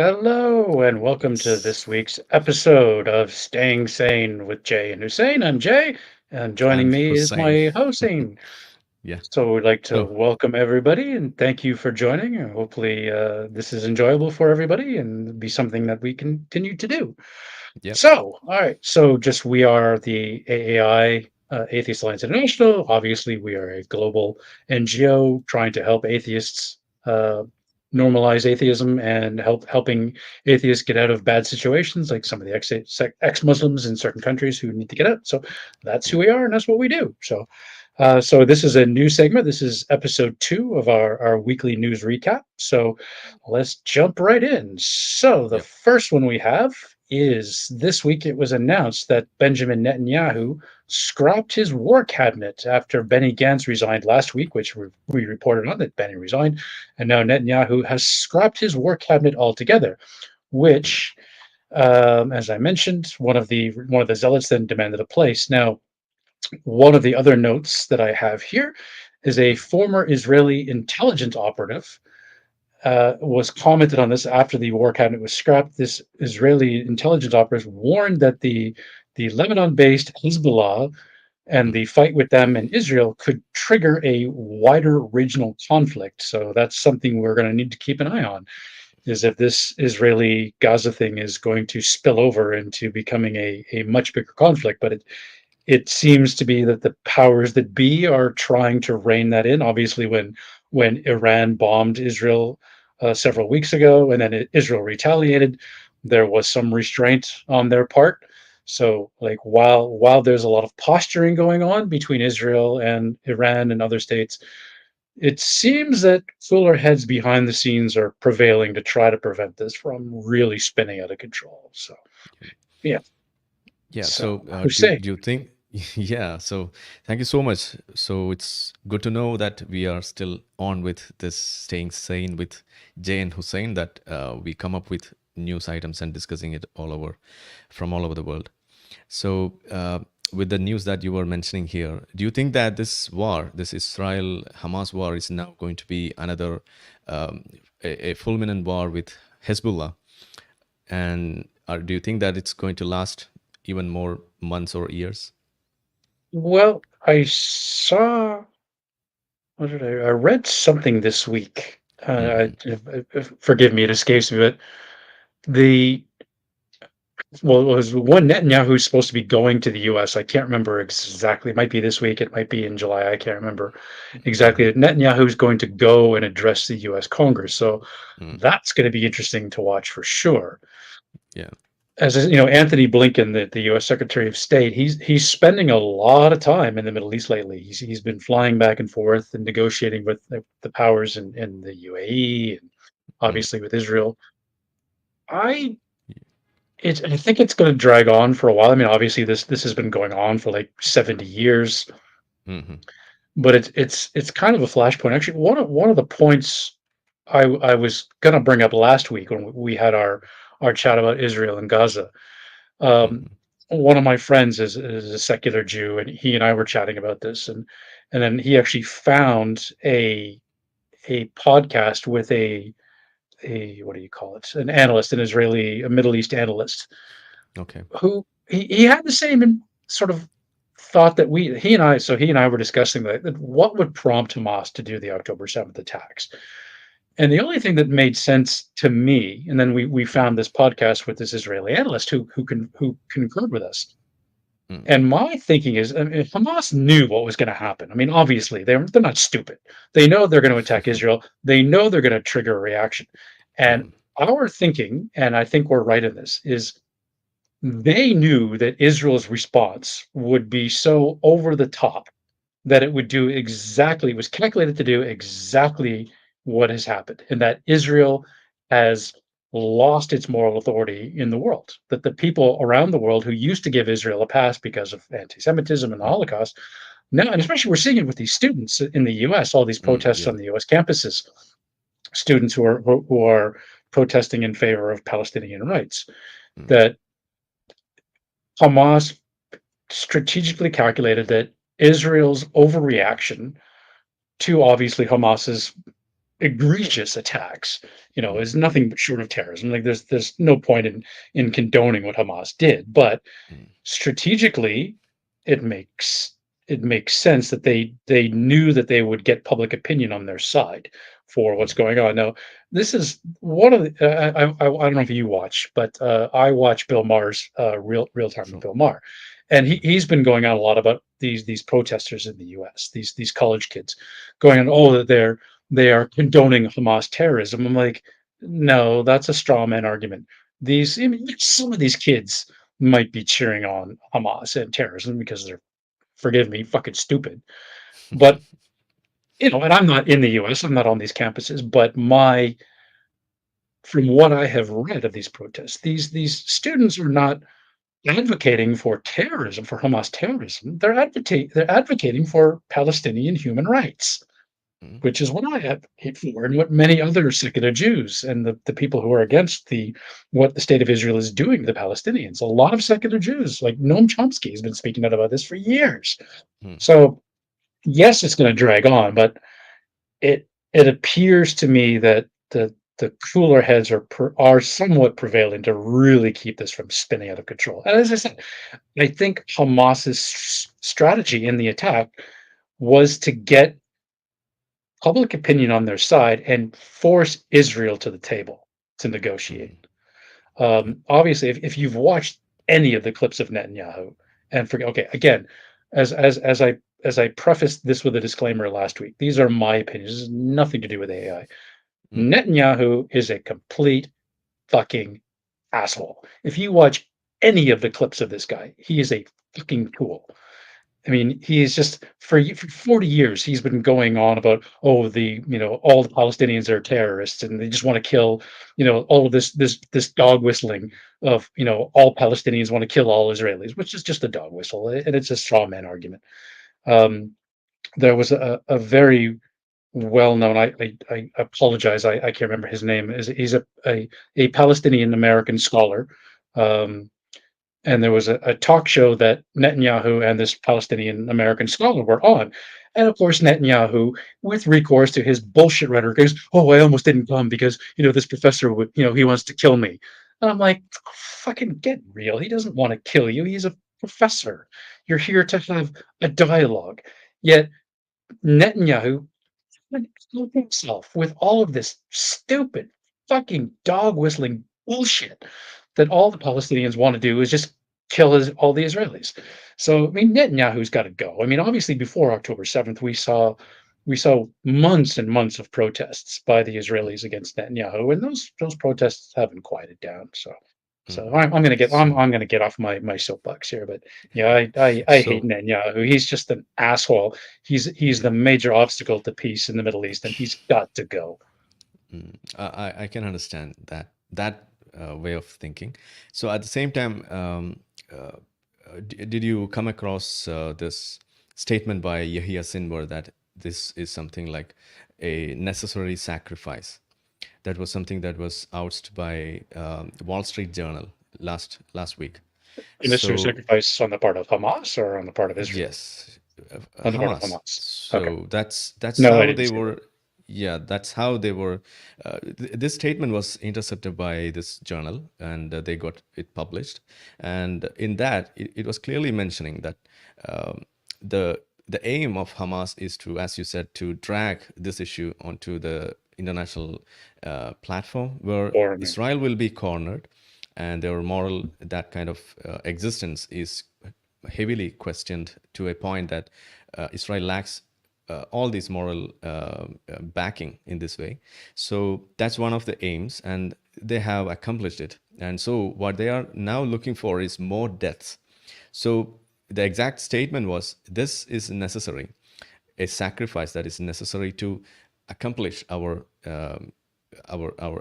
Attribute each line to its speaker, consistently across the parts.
Speaker 1: Hello, and welcome to
Speaker 2: Yes,
Speaker 1: this week's episode of Staying Sane with Jay and Hussein. I'm Jay, and joining
Speaker 2: and
Speaker 1: me is
Speaker 2: Hussein.
Speaker 1: my Hossein.
Speaker 2: Yeah.
Speaker 1: So we'd like to
Speaker 2: Oh,
Speaker 1: welcome everybody and thank you for joining. And hopefully, this is enjoyable for everybody and be something that we continue to do.
Speaker 2: yep,
Speaker 1: So, all right. So, just we are the AAI, Atheist Alliance International. Obviously, we are a global NGO trying to help atheists uh, normalize atheism and helping atheists get out of bad situations, like some of the ex-Muslims in certain countries who need to get out. So, that's who
Speaker 2: yep,
Speaker 1: we are, and that's what we do. So, so this is a new segment. This is episode 2 of our weekly news recap. So let's jump right in. So the
Speaker 2: yep.
Speaker 1: first one we have is this week it was announced that Benjamin Netanyahu scrapped his war cabinet after Benny Gantz resigned last week, which we reported on that Benny resigned, and now Netanyahu has scrapped his war cabinet altogether,
Speaker 2: Mm,
Speaker 1: which, as I mentioned, one of the zealots then demanded a place. Now, one of the other notes that I have here is a
Speaker 2: mm,
Speaker 1: former Israeli intelligence operative was commented on this after the war cabinet was scrapped. This Israeli intelligence operative warned that the Lebanon-based Hezbollah and
Speaker 2: mm,
Speaker 1: the fight with them in Israel could trigger a wider regional conflict. So that's something we're going to need to keep an eye on. Is if this Israeli Gaza thing is going to spill over into becoming a much bigger conflict, but it seems to be that the powers that be are trying to rein that in. Obviously, when Iran bombed Israel
Speaker 2: mm,
Speaker 1: several weeks ago, and then Israel retaliated, there was some restraint on their part. So, like while there's a lot of posturing going on between Israel and Iran and other states, it seems that cooler heads behind the scenes are prevailing to try to prevent this from really spinning out of control. So,
Speaker 2: yep.
Speaker 1: yeah.
Speaker 2: Yeah.
Speaker 1: So,
Speaker 2: So,
Speaker 1: Hussein.
Speaker 2: do you think? Yeah. So, thank you so much. So, it's good to know that we are still on with this staying sane with Jay and Hussein. That we come up with news items and discussing it all over, from all over the world. So, with the news that you were mentioning here, do you think that this war, this Israel Hamas war, is now going to be another um, a fulminant war with Hezbollah? And do you think that it's going to last even more months or years?
Speaker 1: Well, I saw what did I read something this week.
Speaker 2: Hmm.
Speaker 1: Forgive me, it escapes me, but the well, it was one Netanyahu who's supposed to be going to the U.S. I can't remember exactly. It might be this week. It might be in July. I can't remember
Speaker 2: Hmm.
Speaker 1: exactly. Netanyahu's going to go and address the U.S. Congress, so
Speaker 2: Mm.
Speaker 1: that's going to be interesting to watch for sure.
Speaker 2: Yeah.
Speaker 1: As you know, Anthony Blinken, the U.S. Secretary of State, he's spending a lot of time in the Middle East lately. He's been flying back and forth and negotiating with the powers in the UAE and
Speaker 2: Mm.
Speaker 1: obviously with Israel. I I think it's going to drag on for a while. I mean, obviously this has been going on for like 70 years,
Speaker 2: Hmm.
Speaker 1: but it's kind of a flashpoint. Actually, one of the points I was going to bring up last week when we had our chat about Israel and Gaza. Um,
Speaker 2: Hmm.
Speaker 1: one of my friends is a secular Jew, and he and I were chatting about this, and then he actually found a podcast with a what do you call it? An analyst, an Israeli, a Middle East analyst,
Speaker 2: Okay.
Speaker 1: who he had the same sort of thought that he and I were discussing that what would prompt Hamas to do the October 7th attacks. And the only thing that made sense to me, and then we found this podcast with this Israeli analyst who concurred with us.
Speaker 2: Mm.
Speaker 1: And my thinking is, I mean, Hamas knew what was going to happen. I mean, obviously, they're not stupid. They know they're going to attack Israel. They know they're going to trigger a reaction. And
Speaker 2: Mm.
Speaker 1: our thinking, and I think we're right in this, is they knew that Israel's response would be so over the top that it would do exactly, it was calculated to do exactly what has happened, and that Israel has lost its moral authority in the world. That the people around the world who used to give Israel a pass because of anti Semitism and the
Speaker 2: Mm.
Speaker 1: Holocaust, now, and especially we're seeing it with these students in the US, all these
Speaker 2: Mm.
Speaker 1: protests
Speaker 2: Yeah.
Speaker 1: on the US campuses, students who are protesting in favor of Palestinian rights,
Speaker 2: Mm.
Speaker 1: that Hamas strategically calculated that Israel's overreaction to obviously Hamas's, egregious attacks,
Speaker 2: mm,
Speaker 1: is nothing but short of terrorism. Like there's no point in condoning what Hamas did, but
Speaker 2: mm,
Speaker 1: strategically, it makes it makes sense that they knew that they would get public opinion on their side for what's
Speaker 2: mm,
Speaker 1: going on. Now, this is one of the I don't know if you watch, but I watch Bill Maher's real time with
Speaker 2: true.
Speaker 1: Bill Maher, and
Speaker 2: Mm,
Speaker 1: he's been going on a lot about these protesters in the U.S. These college kids going on, oh, that they are condoning Hamas terrorism. I'm like, no, that's a straw man argument. I mean, some of these kids might be cheering on Hamas and terrorism because they're, forgive me, fucking stupid. But, and I'm not in the US, I'm not on these campuses, but from what I have read of these protests, these students are not advocating for terrorism, for Hamas terrorism. They're advocating for Palestinian human rights,
Speaker 2: mm,
Speaker 1: which is what I advocate for, and what many other secular Jews and the people who are against the what the state of Israel is doing to the Palestinians. A lot of secular Jews, like Noam Chomsky, has been speaking out about this for years.
Speaker 2: mm,
Speaker 1: So yes, it's going to drag on, but it appears to me that the cooler heads are somewhat prevailing to really keep this from spinning out of control. And as I said, I think Hamas's strategy in the attack was to get public opinion on their side and force Israel to the table to negotiate.
Speaker 2: mm, yeah,
Speaker 1: Obviously, if you've watched any of the clips of Netanyahu, and forget, okay, again, as I prefaced this with a disclaimer last week, these are my opinions. This has nothing to do with AI.
Speaker 2: mm,
Speaker 1: Netanyahu is a complete fucking asshole. If you watch any of the clips of this guy, he is a fucking tool. I mean, he is just for 40 years he's been going on about, oh, all the Palestinians are terrorists and they just want to kill, all of this dog whistling of, all Palestinians want to kill all Israelis, which is just a dog whistle, and it's a straw man argument. Um, there was a very well known, I apologize, I can't remember his name. He's a Palestinian American scholar. Um, and there was a talk show that Netanyahu and this Palestinian American scholar were on. And of course, Netanyahu, with recourse to his bullshit rhetoric, goes, "Oh, I almost didn't come because this professor would, he wants to kill me." And I'm like, "Fucking get real! He doesn't want to kill you. He's a professor. You're here to have a dialogue." Yet Netanyahu killed himself with all of this stupid fucking dog whistling bullshit that all the Palestinians want to do is just kill all the Israelis. So I mean, Netanyahu's got to go. I mean, obviously, before October 7th, we saw months and months of protests by the
Speaker 2: mm,
Speaker 1: Israelis against Netanyahu, and those protests haven't quieted down. So
Speaker 2: mm.
Speaker 1: I'm gonna get
Speaker 2: So,
Speaker 1: I'm gonna get off my soapbox here, but yeah, I hate
Speaker 2: so
Speaker 1: Netanyahu. He's just an asshole. He's the
Speaker 2: yeah,
Speaker 1: major obstacle to peace in the Middle East, and he's got to go.
Speaker 2: I can understand that way of thinking. So at the same time, did you come across this statement by Yahya Sinwar that this is something like a necessary sacrifice? That was something that was outed by Wall Street Journal last week.
Speaker 1: And this was
Speaker 2: So
Speaker 1: sacrifice on the part of Hamas or on the part of Israel?
Speaker 2: yes,
Speaker 1: On the part of
Speaker 2: Hamas.
Speaker 1: Hamas. Okay.
Speaker 2: So that's
Speaker 1: No, I
Speaker 2: how
Speaker 1: didn't
Speaker 2: they
Speaker 1: see that.
Speaker 2: were. Yeah, that's how they were. This statement was intercepted by this journal, and they got it published. And in that, it was clearly mentioning that um, the aim of Hamas is to, as you said, to drag this issue onto the international platform where
Speaker 1: Or I mean,
Speaker 2: Israel will be cornered, and their moral that kind of existence is heavily questioned to a point that Israel lacks all these moral backing in this way. So that's one of the aims, and they have accomplished it. And so what they are now looking for is more deaths. So the exact statement was this is necessary, a sacrifice that is necessary to accomplish our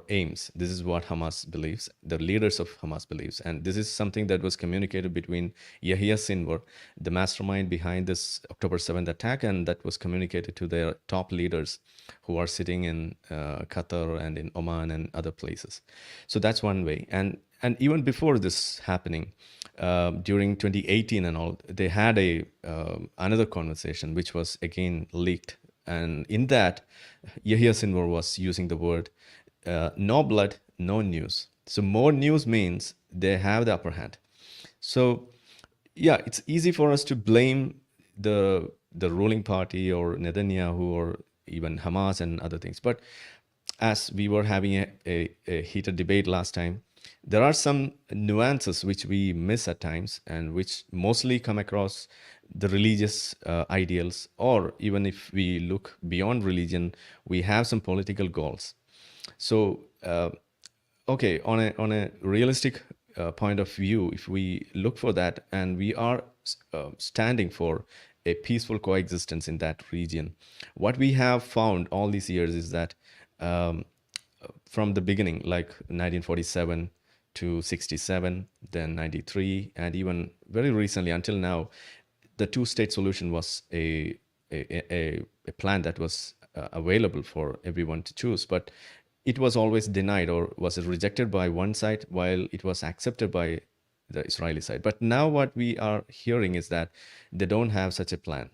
Speaker 2: aims. This is what Hamas believes, the leaders of Hamas believes, and this is something that was communicated between Yahya Sinwar, the mastermind behind this October 7th attack, and that was communicated to their top leaders who are sitting in Qatar and in Oman and other places. So that's one way, and even before this happening, during 2018 and all, they had a another conversation which was again leaked And in that, Yahya Sinwar was using the word no blood, no news. So more news means they have the upper hand. So yeah, it's easy for us to blame the ruling party or Netanyahu or even Hamas and other things. But as we were having a heated debate last time, there are some nuances which we miss at times and which mostly come across the religious ideals, or even if we look beyond religion, we have some political goals. So okay, on a realistic point of view, if we look for that and we are standing for a peaceful coexistence in that region, what we have found all these years is that um, from the beginning, like 1947 to 67, then 93, and even very recently until now, the two-state solution was a plan that was available for everyone to choose, but it was always denied or was rejected by one side while it was accepted by the Israeli side. But now what we are hearing is that they don't have such a plan.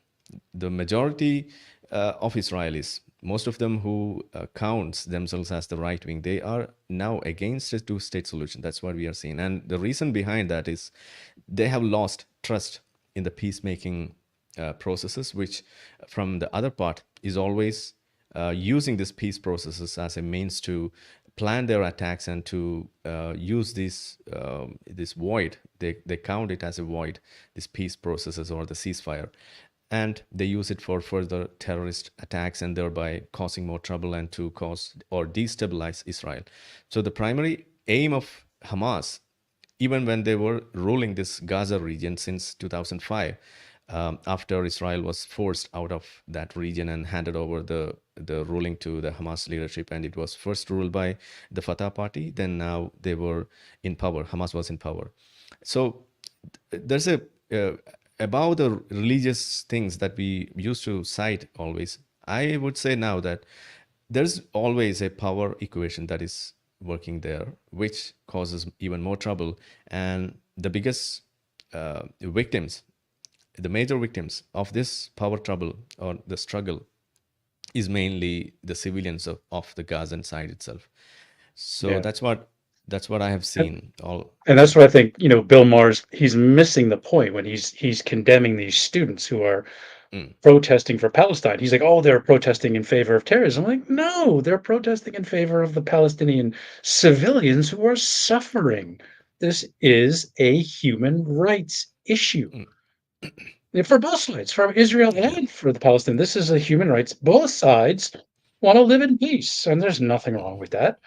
Speaker 2: The majority of Israelis, most of them who counts themselves as the right wing, they are now against a two-state solution. That's what we are seeing. And the reason behind that is they have lost trust in the peacemaking processes, which from the other part is always using these peace processes as a means to plan their attacks and to use this void. They count it as a void, these peace processes or the ceasefire, and they use it for further terrorist attacks and thereby causing more trouble and to cause or destabilize Israel. So the primary aim of Hamas, even when they were ruling this Gaza region since 2005, after Israel was forced out of that region and handed over the ruling to the Hamas leadership, and it was first ruled by the Fatah party, then now they were in power. Hamas was in power. So there's a about the religious things that we used to cite always. I would say now that there's always a power equation that is working there, which causes even more trouble. And the biggest victims, the major victims of this power trouble or the struggle, is mainly the civilians of the Gazan side itself. So
Speaker 1: Yeah.
Speaker 2: that's what I have seen. All
Speaker 1: And
Speaker 2: yeah.
Speaker 1: that's what I think, Bill Maher's he's missing the point when he's condemning these students who are
Speaker 2: Mm,
Speaker 1: protesting for Palestine. He's like, "Oh, they're protesting in favor of terrorism." I'm like, "No, they're protesting in favor of the Palestinian civilians who are suffering. This is a human rights issue."
Speaker 2: mm,
Speaker 1: For both sides, for Israel
Speaker 2: yeah.
Speaker 1: and for the Palestinians, this is a human rights. Both sides want to live in peace, and there's nothing wrong with that.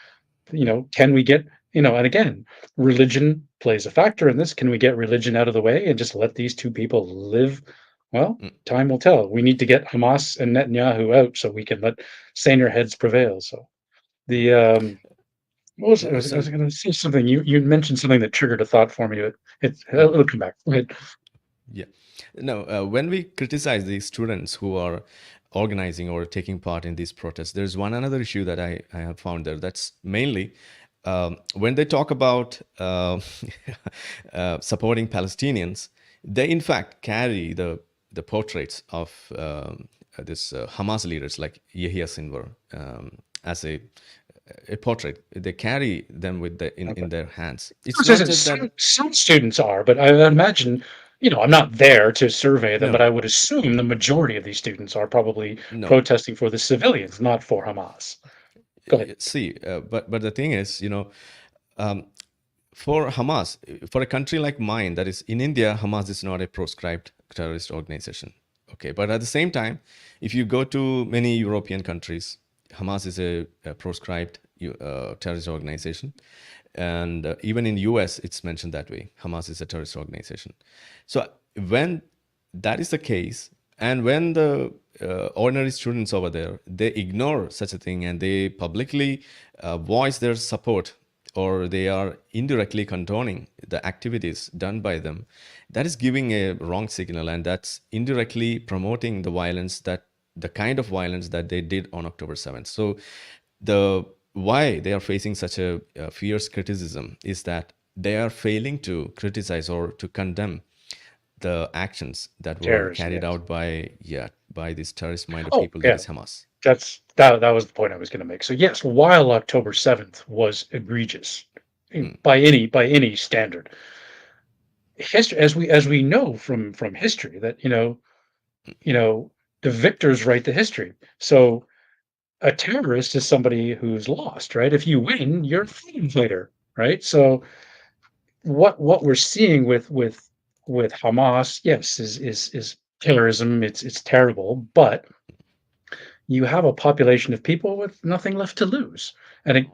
Speaker 1: Can we get, and again, religion plays a factor in this. Can we get religion out of the way and just let these two people live? Well,
Speaker 2: Mm,
Speaker 1: time will tell. We need to get Hamas and Netanyahu out so we can let saner heads prevail. So the what was it? I was
Speaker 2: So
Speaker 1: going to say something. You mentioned something that triggered a thought for me.
Speaker 2: mm,
Speaker 1: It'll come back. Go ahead.
Speaker 2: yeah. No, when we criticize the students who are organizing or taking part in these protests, there's one another issue that I have found there. That's mainly when they talk about supporting Palestinians, they in fact carry the portraits of this Hamas leaders like Yahya Sinwar as a portrait. They carry them with in
Speaker 1: Okay.
Speaker 2: their hands.
Speaker 1: I
Speaker 2: It's
Speaker 1: was gonna
Speaker 2: not
Speaker 1: say,
Speaker 2: just that.
Speaker 1: some students are, but I imagine, I'm not there to survey them, but
Speaker 2: No,
Speaker 1: I would assume the majority of these students are probably
Speaker 2: no.
Speaker 1: protesting for the civilians, not for Hamas. Go ahead.
Speaker 2: See, but the thing is, um, for Hamas, for a country like mine, that is in India, Hamas is not a proscribed terrorist organization. Okay, but at the same time, if you go to many European countries, Hamas is a proscribed terrorist organization, and even in US, it's mentioned that way. Hamas is a terrorist organization. So when that is the case, and when the ordinary students over there they ignore such a thing and they publicly voice their support or they are indirectly condoning the activities done by them, that is giving a wrong signal and that's indirectly promoting the violence, that the kind of violence that they did on October 7th. So the why they are facing such a fierce criticism is that they are failing to criticize or to condemn the actions that were
Speaker 1: Terrorism,
Speaker 2: carried
Speaker 1: yes.
Speaker 2: out by, yeah, by these terrorist-minded
Speaker 1: Oh,
Speaker 2: people, that
Speaker 1: yeah.
Speaker 2: is Hamas.
Speaker 1: That was the point I was going to make. So yes, while October 7th was egregious
Speaker 2: Mm,
Speaker 1: by any standard, history, as we know from history, that the victors write the history. So a terrorist is somebody who's lost, right? If you win, you're a
Speaker 2: mm.
Speaker 1: freedom fighter, right? So what we're seeing with Hamas, yes, is terrorism. It's terrible, but you have a population of people with nothing left to lose. And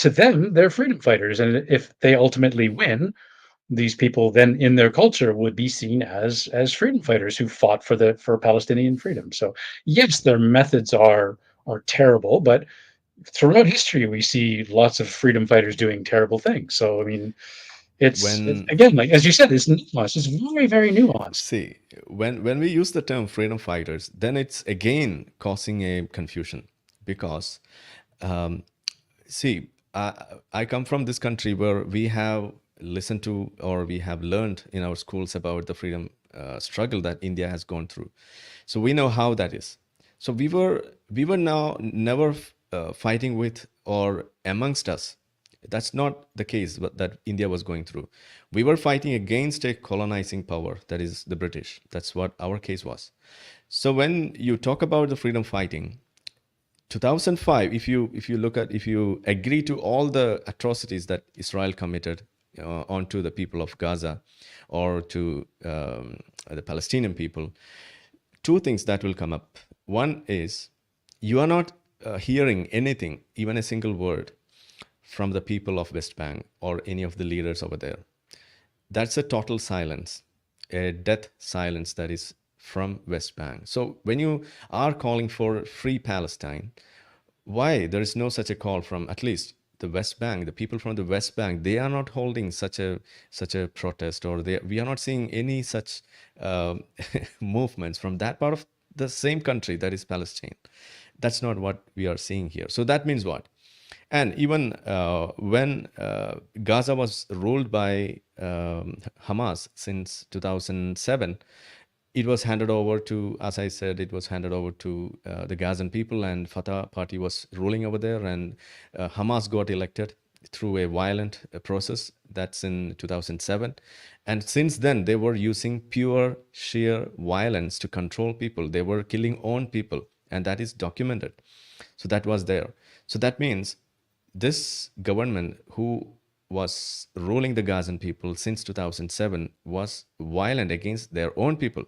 Speaker 1: to them, they're freedom fighters. And if they ultimately win, these people then in their culture would be seen as freedom fighters who fought for Palestinian freedom. So yes, their methods are terrible, but throughout history we see lots of freedom fighters doing terrible things. So I mean, it's
Speaker 2: When
Speaker 1: again, like as you said, it's nuanced. It's very, very nuanced.
Speaker 2: See, when we use the term freedom fighters, then it's again causing a confusion because, um, see, I come from this country where we have listened to or we have learned in our schools about the freedom struggle that India has gone through. So we know how that is. So we were now never fighting with or amongst us. That's not the case that India was going through. We were fighting against a colonizing power, that is the British. That's what our case was. So when you talk about the freedom fighting, 2005, if you agree to all the atrocities that Israel committed onto the people of Gaza or to the Palestinian people, two things that will come up. One is you are not hearing anything, even a single word, from the people of West Bank or any of the leaders over there. That's a total silence, a death silence that is from West Bank. So when you are calling for free Palestine, why there is no such a call from at least the West Bank, the people from the West Bank? They are not holding such a protest, or we are not seeing any such um, movements from that part of the same country, that is Palestine. That's not what we are seeing here. So that means what? And even when Gaza was ruled by Hamas since 2007, it was handed over to, as I said, it was handed over to the Gazan people, and Fatah party was ruling over there, and Hamas got elected through a violent process. That's in 2007. And since then, they were using pure, sheer violence to control people. They were killing own people, and that is documented. So that was there. So that means this government who was ruling the Gazan people since 2007 was violent against their own people.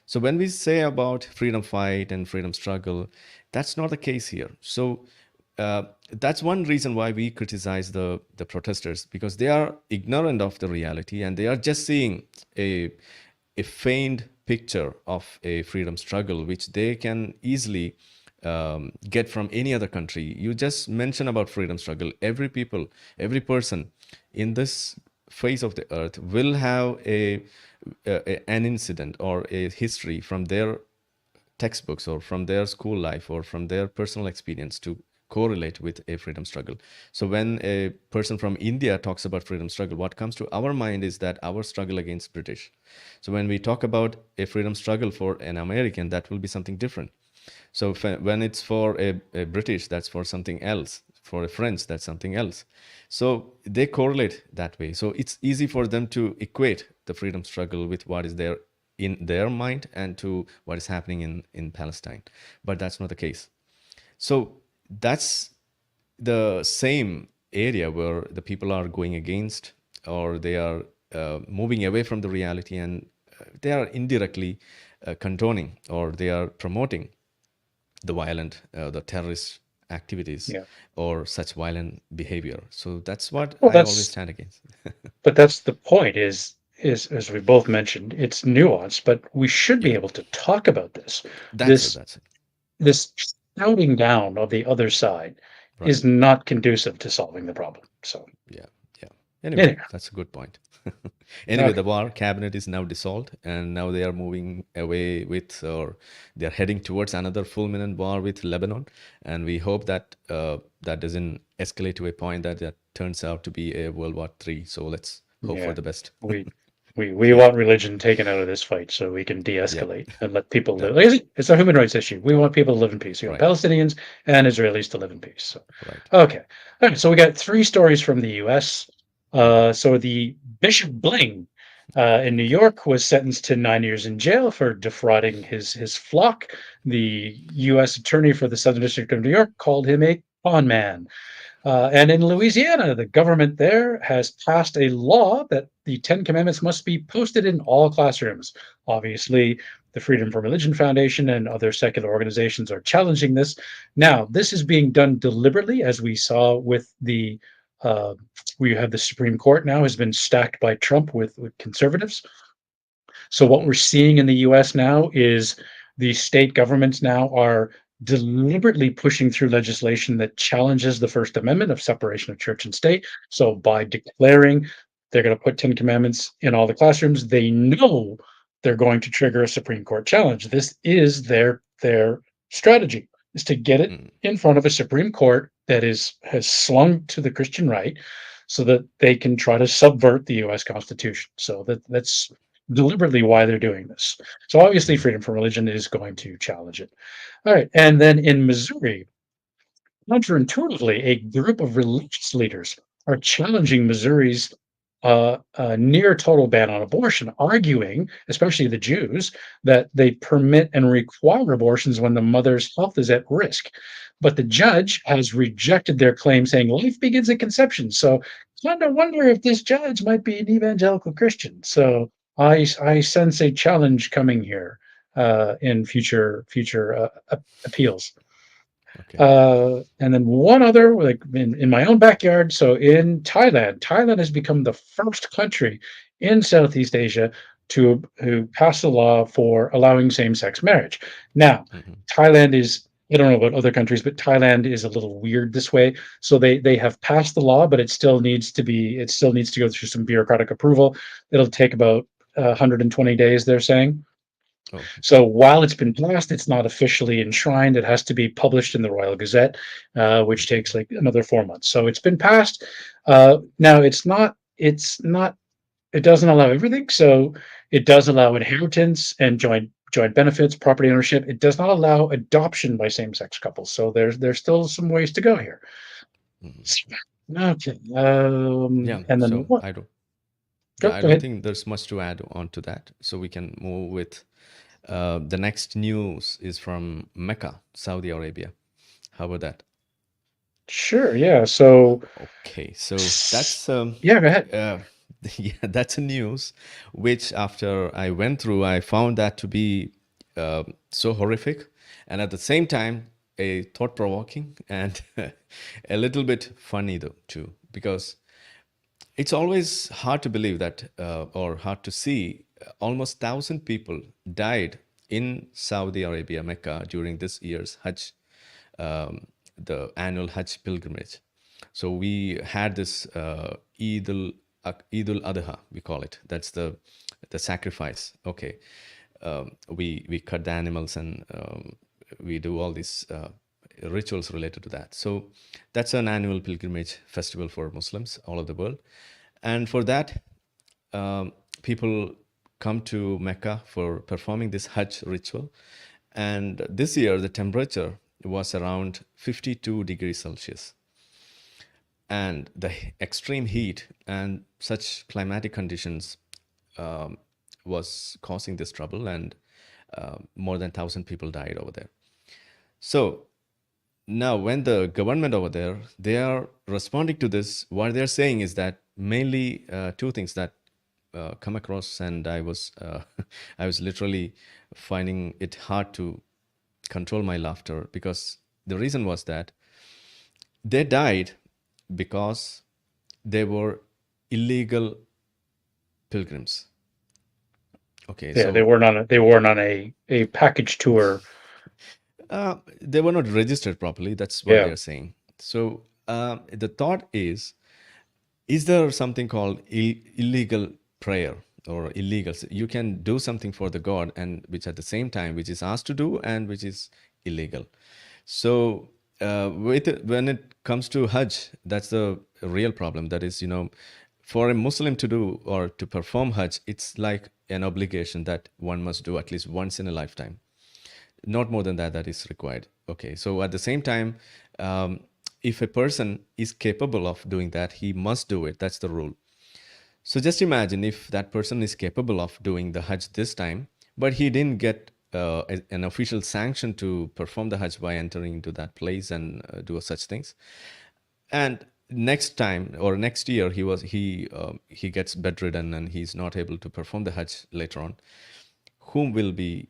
Speaker 2: So when we say about freedom fight and freedom struggle, that's not the case here. So uh, that's one reason why we criticize the protesters, because they are ignorant of the reality and they are just seeing a feigned picture of a freedom struggle, which they can easily get from any other country. You just mention about freedom struggle. Every people, every person in this face of the earth will have an incident or a history from their textbooks or from their school life or from their personal experience to correlate with a freedom struggle. So when a person from India talks about freedom struggle, what comes to our mind is that our struggle against British. So when we talk about a freedom struggle for an American, that will be something different. So when it's for a British, that's for something else. For a French, that's something else. So they correlate that way. So it's easy for them to equate the freedom struggle with what is there in their mind and to what is happening in Palestine. But that's not the case. So that's the same area where the people are going against, or they are moving away from the reality, and they are indirectly condoning or they are promoting the violent, the terrorist activities
Speaker 1: Yeah.
Speaker 2: or such violent behavior. So that's what
Speaker 1: Well,
Speaker 2: I always
Speaker 1: that's
Speaker 2: stand against.
Speaker 1: but that's the point is as we both mentioned, it's nuanced, but we should be
Speaker 2: Yeah,
Speaker 1: able to talk about this.
Speaker 2: that's it.
Speaker 1: This
Speaker 2: That's it.
Speaker 1: this shouting down of the other side
Speaker 2: Right.
Speaker 1: is not conducive to solving the problem. So
Speaker 2: Yeah. Yeah. Anyway,
Speaker 1: anyhow,
Speaker 2: that's a good point. Anyway,
Speaker 1: okay.
Speaker 2: the war cabinet is now dissolved, and now they are moving away with, or they are heading towards another fulminant war with Lebanon. And we hope that that doesn't escalate to a point that turns out to be a World War III. So let's hope for
Speaker 1: Yeah.
Speaker 2: the best.
Speaker 1: We We want religion taken out of this fight so we can
Speaker 2: Yep.
Speaker 1: de-escalate and let people live.
Speaker 2: That
Speaker 1: It's a human rights issue. We want people to live in peace. We want
Speaker 2: right.
Speaker 1: Palestinians and Israelis to live in peace. So,
Speaker 2: Right.
Speaker 1: okay. All right. So we got three stories from the U.S.
Speaker 2: Hmm.
Speaker 1: So the Bishop Bling in New York was sentenced to 9 years in jail for defrauding his flock. The U.S. attorney for the Southern District of New York called him a con man. And in Louisiana, the government there has passed a law that the Ten Commandments must be posted in all classrooms. Obviously, the Freedom from Religion Foundation and other secular organizations are challenging this. Now, this is being done deliberately, as we saw with the. Uh, we have the Supreme Court now has been stacked by Trump with conservatives. So what
Speaker 2: Hmm.
Speaker 1: we're seeing in the US now is the state governments now are deliberately pushing through legislation that challenges the First Amendment of separation of church and state. So by declaring they're going to put 10 commandments in all the classrooms, they know they're going to trigger a Supreme Court challenge. This is their strategy is to get it
Speaker 2: Hmm.
Speaker 1: in front of a Supreme Court that is has slung to the Christian right so that they can try to subvert the US Constitution. So that's deliberately why they're doing this. So obviously,
Speaker 2: Hmm.
Speaker 1: freedom from religion is going to challenge it. All right, and then in Missouri, counterintuitively, a group of religious leaders are challenging Missouri's near total ban on abortion, arguing, especially the Jews, that they permit and require abortions when the mother's health is at risk. But the judge has rejected their claim, saying life begins at conception. So, kind of wonder if this judge might be an evangelical Christian. So, I sense a challenge coming here in future appeals.
Speaker 2: Okay.
Speaker 1: And then one other, like in my own backyard. So in Thailand, Thailand has become the first country in Southeast Asia to who passed a law for allowing same-sex marriage. Now,
Speaker 2: Hmm.
Speaker 1: Thailand is, I don't know about other countries, but Thailand is a little weird this way. So they have passed the law, but it still needs to go through some bureaucratic approval. It'll take about 120 days, they're saying.
Speaker 2: Oh, okay.
Speaker 1: So while it's been passed, it's not officially enshrined. It has to be published in the Royal Gazette, which takes
Speaker 2: Hmm.
Speaker 1: like another 4 months. So it's been passed. Now it's not. It doesn't allow everything. So it does allow inheritance and joint benefits, property ownership. It does not allow adoption by same-sex couples. So there's still some ways to go here.
Speaker 2: Hmm.
Speaker 1: Okay.
Speaker 2: Yeah.
Speaker 1: And then
Speaker 2: So
Speaker 1: what?
Speaker 2: I don't.
Speaker 1: Go,
Speaker 2: Yeah, I
Speaker 1: go
Speaker 2: don't
Speaker 1: ahead.
Speaker 2: think there's much to add on to that. So we can move with the next news is from Mecca, Saudi Arabia. How about that?
Speaker 1: Sure. Yeah. So
Speaker 2: Okay, so that's
Speaker 1: yeah. Go ahead.
Speaker 2: uh, yeah, that's a news which after I went through, I found that to be so horrific, and at the same time a thought-provoking and a little bit funny though too, because it's always hard to believe that, or hard to see, almost 1,000 people died in Saudi Arabia, Mecca, during this year's Hajj, the annual Hajj pilgrimage. So we had this Eid al Adha, we call it. That's the sacrifice. Okay, we cut the animals and we do all these rituals related to that. So that's an annual pilgrimage festival for Muslims all over the world, and for that, um, people come to Mecca for performing this Hajj ritual. And this year, the temperature was around 52 degrees Celsius, and the extreme heat and such climatic conditions um, was causing this trouble, and more than 1,000 people died over there. So now when the government over there, they are responding to this, what they're saying is that mainly two things that come across, and I was I was literally finding it hard to control my laughter, because the reason was that they died because they were illegal pilgrims. Okay,
Speaker 1: Yeah,
Speaker 2: so
Speaker 1: they weren't on a package tour.
Speaker 2: they were not registered properly. That's what they
Speaker 1: Yeah,
Speaker 2: are saying. So the thought is there something called illegal prayer or illegal? You can do something for the God, and which at the same time, which is asked to do and which is illegal. So when it comes to Hajj, that's the real problem. That is, for a Muslim to do or to perform Hajj, it's like an obligation that one must do at least once in a lifetime. Not more than that, that is required. Okay, so at the same time, um, if a person is capable of doing that, he must do it. That's the rule. So just imagine if that person is capable of doing the Hajj this time, but he didn't get an official sanction to perform the Hajj by entering into that place and do such things. And next time or next year, he gets bedridden and he's not able to perform the Hajj later on. Whom will be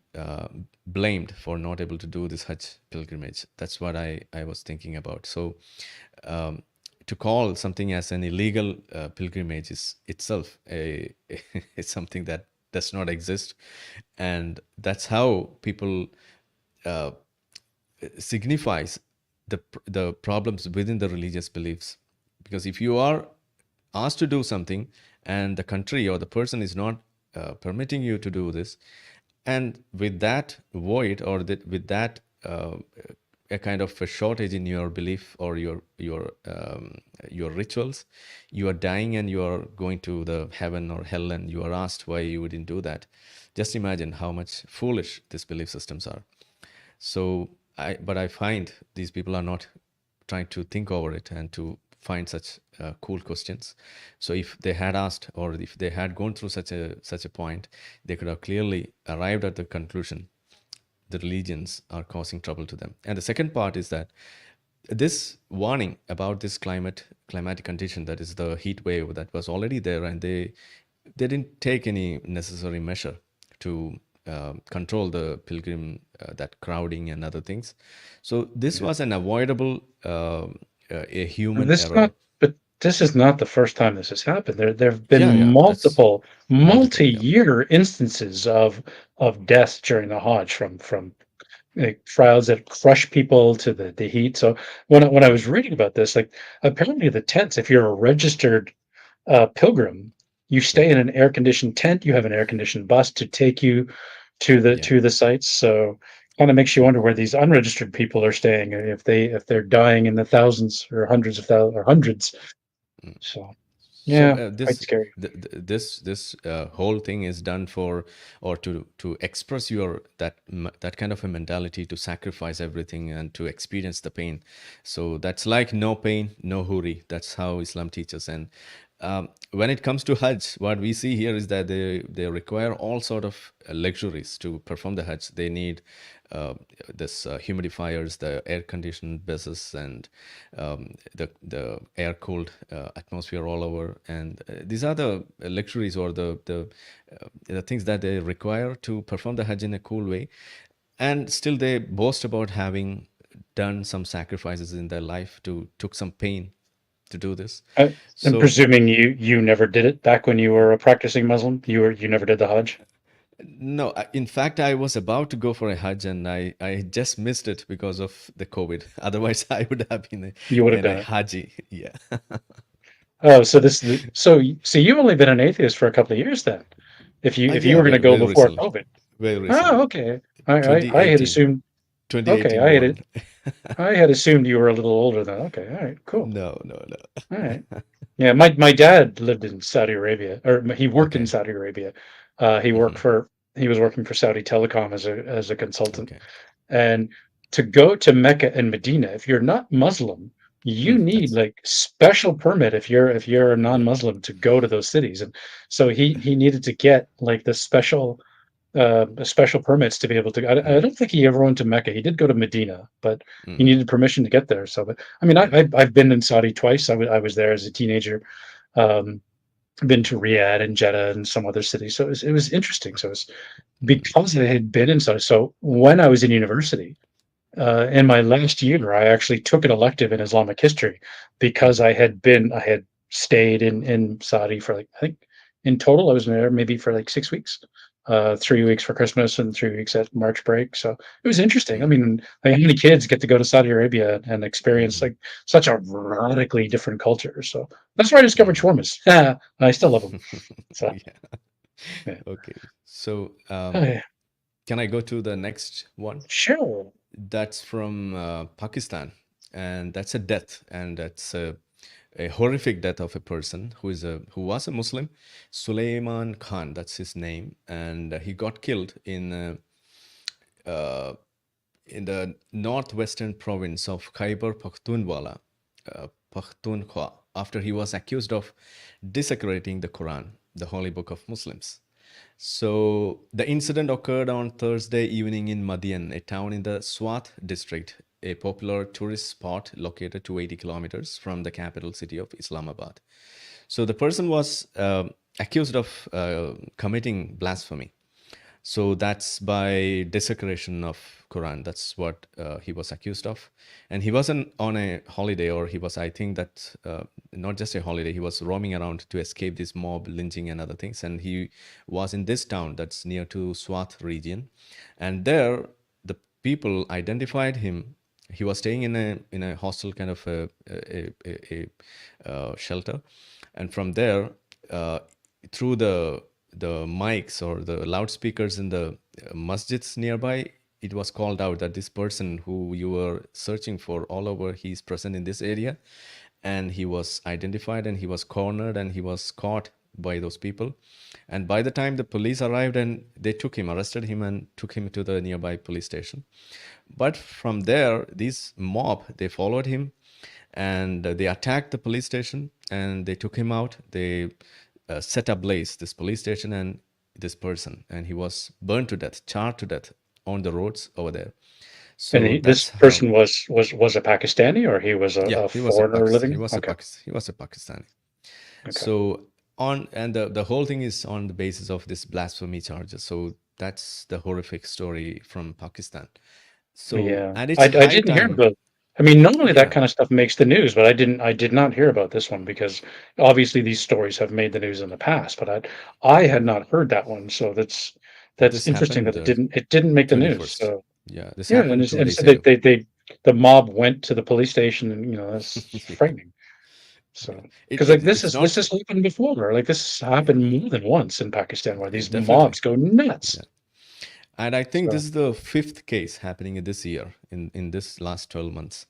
Speaker 2: blamed for not able to do this Hajj pilgrimage? That's what I was thinking about. So um, to call something as an illegal pilgrimage is itself is something that does not exist, and that's how people uh, signifies the problems within the religious beliefs. Because if you are asked to do something and the country or the person is not permitting you to do this, and with that void or with that a kind of a shortage in your belief or your rituals, you are dying and you are going to the heaven or hell, and you are asked why you didn't do that. Just imagine how much foolish these belief systems are. So but I find these people are not trying to think over it and to find such cool questions. So if they had asked, or if they had gone through such a point, they could have clearly arrived at the conclusion the religions are causing trouble to them. And the second part is that this warning about this climatic condition, that is the heat wave that was already there, and they didn't take any necessary measure to control the pilgrim, that crowding and other things. So this
Speaker 1: Yeah.
Speaker 2: was an avoidable a
Speaker 1: And
Speaker 2: human
Speaker 1: this
Speaker 2: error.
Speaker 1: not, but this is not the first time this has happened. There have been
Speaker 2: Yeah, yeah, that's
Speaker 1: multiple,
Speaker 2: multiple. Yeah,
Speaker 1: multi-year instances of death during the Hajj from like, crowds that crush people to the heat. So when I was reading about this, like apparently the tents, if you're a registered pilgrim, you
Speaker 2: yeah,
Speaker 1: stay in an air-conditioned tent. You have an air-conditioned bus to take you
Speaker 2: yeah.
Speaker 1: to the sites. So kind of makes you wonder where these unregistered people are staying, if they're dying in the thousands or hundreds of thousands or hundreds.
Speaker 2: Mm.
Speaker 1: So
Speaker 2: So
Speaker 1: yeah, quite scary.
Speaker 2: this whole thing is done for, or to express that kind of a mentality to sacrifice everything and to experience the pain. So that's like no pain, no hurry. That's how Islam teaches. And when it comes to Hajj, what we see here is that they require all sort of luxuries to perform the Hajj. They need uh, this humidifiers, the air conditioned buses, and the air cooled atmosphere all over. And these are the luxuries or the things that they require to perform the Hajj in a cool way. And still they boast about having done some sacrifices in their life, to took some pain to do this.
Speaker 1: I, I'm
Speaker 2: So
Speaker 1: presuming you never did it back when you were a practicing Muslim. You never did the Hajj.
Speaker 2: no, in fact, I was about to go for a Hajj, and I just missed it because of the COVID. Otherwise, I would have been
Speaker 1: You would have
Speaker 2: a
Speaker 1: done it.
Speaker 2: Haji. Yeah.
Speaker 1: Oh, so you've only been an atheist for a couple of years then. If you
Speaker 2: Yeah,
Speaker 1: were going to
Speaker 2: very,
Speaker 1: go
Speaker 2: very
Speaker 1: before
Speaker 2: recently.
Speaker 1: COVID.
Speaker 2: Very
Speaker 1: Oh,
Speaker 2: recently.
Speaker 1: okay. I had
Speaker 2: 2018.
Speaker 1: assumed. Okay,
Speaker 2: 2018 born.
Speaker 1: I had assumed you were a little older then. Okay, all right, cool.
Speaker 2: No, no,
Speaker 1: All
Speaker 2: no.
Speaker 1: right. Yeah, my dad lived in Saudi Arabia, or he worked in
Speaker 2: Okay.
Speaker 1: Saudi Arabia.
Speaker 2: Hmm.
Speaker 1: He was working for Saudi Telecom as a consultant.
Speaker 2: Okay.
Speaker 1: And to go to Mecca and Medina, if you're not Muslim, you need
Speaker 2: That's,
Speaker 1: like special permit if you're a
Speaker 2: yeah.
Speaker 1: non-Muslim to go to those cities. And so he needed to get like the special permits to be able to. I
Speaker 2: Mm,
Speaker 1: don't think he ever went to Mecca. He did go to Medina, but he
Speaker 2: mm,
Speaker 1: needed permission to get there. So, but I mean,
Speaker 2: mm,
Speaker 1: I've been in Saudi twice. I was there as a teenager. Um, been to Riyadh and Jeddah and some other cities. So it was interesting. So it's
Speaker 2: mm,
Speaker 1: because I had been in Saudi. So when I was in university, in my last year, I actually took an elective in Islamic history because
Speaker 2: mm,
Speaker 1: I had stayed in Saudi for like, I think in total I was there maybe for like 6 weeks, 3 weeks for Christmas and 3 weeks at March break. So it was interesting. I
Speaker 2: mm,
Speaker 1: mean, like, how many kids get to go to Saudi Arabia and experience
Speaker 2: mm,
Speaker 1: like such a radically different culture? So that's where I discovered
Speaker 2: mm.
Speaker 1: shawarmas. I still love them. So
Speaker 2: Yeah.
Speaker 1: yeah.
Speaker 2: Okay. So,
Speaker 1: Oh,
Speaker 2: can I go to the next one?
Speaker 1: sure.
Speaker 2: That's from Pakistan, and that's a death, and that's a horrific death of a person who was a Muslim, Suleiman Khan. That's his name, and he got killed uh, in the northwestern province of Khyber Pakhtunkhwa, after he was accused of desecrating the Quran, the holy book of Muslims. So the incident occurred on Thursday evening in Madian, a town in the Swat district, a popular tourist spot located 280 kilometers from the capital city of Islamabad. So the person was accused of committing blasphemy. So that's by desecration of Quran. That's what he was accused of, and he wasn't on a holiday, or he was, I think that not just a holiday. He was roaming around to escape this mob lynching and other things, and he was in this town that's near to Swat region, and there the people identified him. He was staying in a hostel, kind of a shelter, and from there, through the mics or the loudspeakers in the masjids nearby, it was called out that this person who you were searching for all over, he's present in this area, and he was identified, and he was cornered, and he was caught by those people. And by the time the police arrived, and they took him, arrested him, and took him to the nearby police station. But from there, this mob, they followed him, and they attacked the police station, and they took him out. They set ablaze this police station and this person, and he was burned to death, charred to death on the roads over there.
Speaker 1: And
Speaker 2: So
Speaker 1: this
Speaker 2: that's how.
Speaker 1: person was a Pakistani, or he was
Speaker 2: Yeah,
Speaker 1: a
Speaker 2: he was a
Speaker 1: foreigner
Speaker 2: Pakistan.
Speaker 1: living? Okay,
Speaker 2: He was a Pakistani.
Speaker 1: okay,
Speaker 2: So on, and the whole thing is on the basis of this blasphemy charges. So that's the horrific story from Pakistan. So,
Speaker 1: yeah.
Speaker 2: and it's
Speaker 1: I
Speaker 2: high
Speaker 1: didn't hear
Speaker 2: time.
Speaker 1: about. I mean, normally that
Speaker 2: Yeah,
Speaker 1: kind of stuff makes the news, but I did not hear about this one because obviously these stories have made the news in the past, but I had not heard that one. So that's
Speaker 2: this
Speaker 1: interesting
Speaker 2: happened
Speaker 1: that it didn't make the news.
Speaker 2: 21st.
Speaker 1: So
Speaker 2: Yeah, this
Speaker 1: yeah,
Speaker 2: happened two
Speaker 1: and it
Speaker 2: days
Speaker 1: said
Speaker 2: ago.
Speaker 1: the mob went to the police station, and that's
Speaker 2: Yeah,
Speaker 1: frightening. So,
Speaker 2: yeah.
Speaker 1: because like
Speaker 2: It's
Speaker 1: this
Speaker 2: not.
Speaker 1: has happened before. Like this has
Speaker 2: Yeah,
Speaker 1: happened more than once in Pakistan, where these
Speaker 2: definitely.
Speaker 1: mobs go nuts.
Speaker 2: Yeah. And I think this
Speaker 1: So
Speaker 2: is the fifth case happening in this year, in this last 12 months.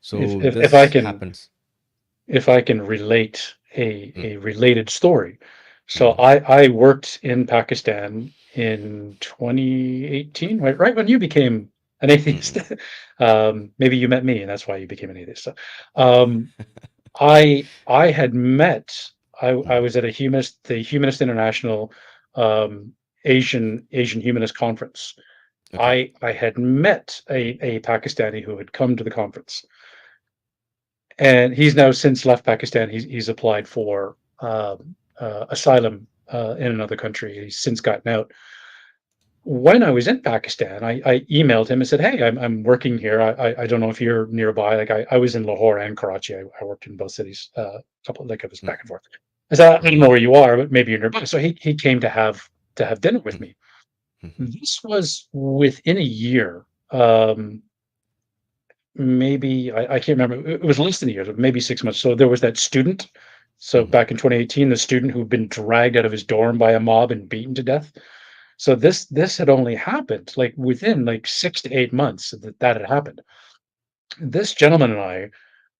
Speaker 2: So
Speaker 1: if
Speaker 2: this happens.
Speaker 1: if I can relate
Speaker 2: Mm,
Speaker 1: a related story. So
Speaker 2: mhm,
Speaker 1: I worked in Pakistan in 2018, right when you became an atheist.
Speaker 2: mhm,
Speaker 1: Maybe you met me, and that's why you became an atheist. So, um, I had met. I
Speaker 2: mhm.
Speaker 1: was at the Humanist International um, Asian Humanist Conference.
Speaker 2: Okay.
Speaker 1: I had met a Pakistani who had come to the conference, and he's now since left Pakistan. He's applied for asylum in another country. He's since gotten out. When I was in Pakistan, I emailed him and said, "Hey, I'm working here. I don't know if you're nearby. Like I was in Lahore and Karachi. I worked in both cities. Couple like I was back
Speaker 2: Mm,
Speaker 1: and forth. I said, I don't
Speaker 2: mhm,
Speaker 1: know where you are, but maybe you're nearby." So he came to have dinner with
Speaker 2: mhm,
Speaker 1: me.
Speaker 2: mhm,
Speaker 1: This was within a year. Maybe I can't remember. It was less than a year, maybe 6 months. So there was that student. So
Speaker 2: mhm,
Speaker 1: back in 2018, the student who'd been dragged out of his dorm by a mob and beaten to death. So this had only happened like within like 6 to 8 months that had happened. This gentleman and I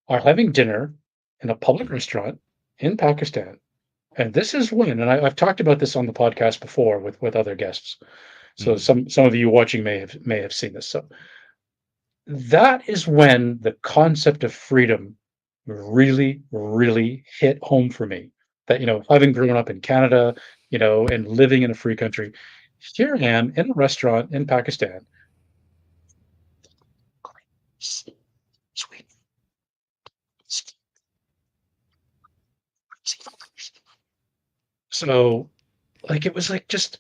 Speaker 1: are having dinner in a public
Speaker 2: mhm,
Speaker 1: restaurant in Pakistan, and this is when, and I've talked about this on the podcast before with other guests. So
Speaker 2: mhm,
Speaker 1: some of you watching may have seen this. So that is when the concept of freedom really hit home for me. That, having grown up in Canada, and living in a free country, here I am in a restaurant in Pakistan. So, like, it was like just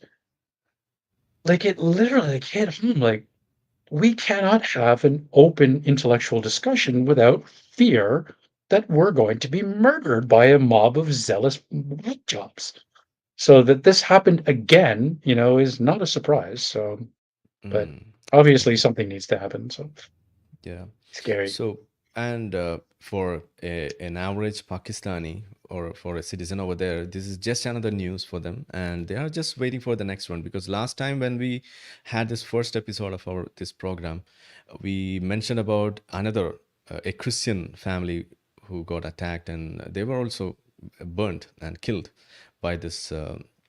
Speaker 1: like it literally like hit home. Like, we cannot have an open intellectual discussion without fear that we're going to be murdered by a mob of zealous whack jobs. So that this happened again, is not a surprise. So, but
Speaker 2: mm.
Speaker 1: obviously
Speaker 2: Okay.
Speaker 1: something needs to happen. So
Speaker 2: Yeah.
Speaker 1: scary.
Speaker 2: So, and for an average Pakistani or for a citizen over there, this is just another news for them, and they are just waiting for the next one. Because last time when we had this first episode of this program, we mentioned about another a Christian family who got attacked, and they were also burnt and killed by this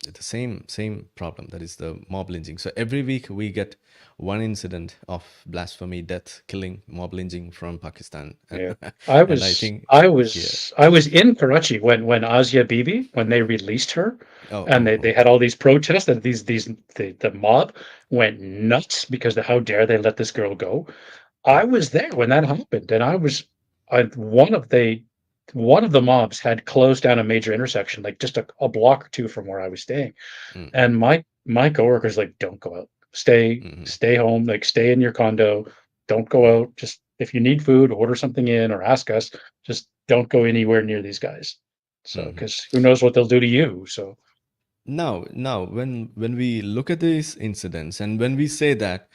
Speaker 2: the same problem, that is the mob lynching. So every week we get one incident of blasphemy, death, killing, mob lynching from Pakistan.
Speaker 1: Yeah. I
Speaker 2: And I
Speaker 1: was
Speaker 2: think,
Speaker 1: I
Speaker 2: yeah.
Speaker 1: was I was in Karachi when Asia Bibi, when they released her,
Speaker 2: Oh,
Speaker 1: and
Speaker 2: oh,
Speaker 1: they
Speaker 2: oh.
Speaker 1: had all these protests, and the mob went nuts because how dare they let this girl go. I
Speaker 2: Mm,
Speaker 1: was there when that happened, and one of the mobs had closed down a major intersection, like just a block or two from where I was staying.
Speaker 2: mm,
Speaker 1: And my coworker's like, "Don't go out. Stay
Speaker 2: mm,
Speaker 1: stay home, like, stay in your condo. Don't
Speaker 2: mm,
Speaker 1: go out. Just if you need food, order something in or ask us. Just don't go anywhere near these guys." So,
Speaker 2: mm.
Speaker 1: because who knows what they'll do to you, so
Speaker 2: Now, when we look at these incidents, and when we say that